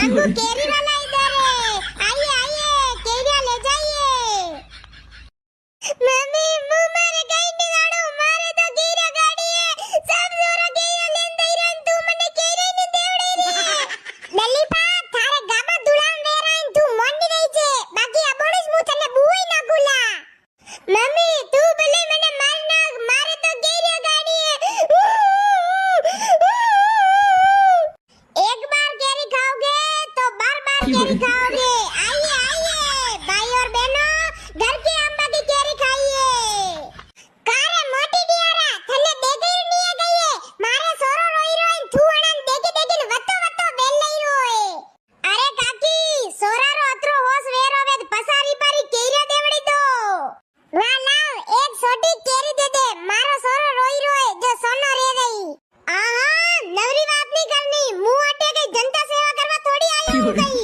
हमको केरी वाला इधर है, आइए आइए केरिया ले जाइए। मम्मी मुंह मारे कहीं निगाड़ो, मारे तो केरिया गाड़ी है, सब जोरा केरिया लेन दई रन, तू मने केरी ने देवड़े रे। દલીપા થારે ગામા ધુલામ વેરાઈન તું મોંડી રહી છે, બાકી અબોડું હું તને બુઈ ના ગુલા। મમ્મી તું ભલે મને માર નાખ, મારે તો કેરિયા ગાડી है। एक बार केरी खाओगे तो बार बार केरी खाओगे। आइए आइए भाई और बहनों, घर के आंबा की केरी खाइए। कारे मोटी दियारा थले देगई निये गई, मारे सोरो रोई रोई थू अणन देगी देगी वतो वतो बेल लई रोए। अरे काकी सोरा रो अतरो होस वेरो वेद पसारी पारी केरिया देवड़ी तो वाह लाव एक छोटी केरी दे दे, मारो सोरो रोई रोए जो सोनो रे गई। आहा नवरी बात नहीं करनी, मुंह अटे गई, जनता सेवा करवा थोड़ी आई हूं गई।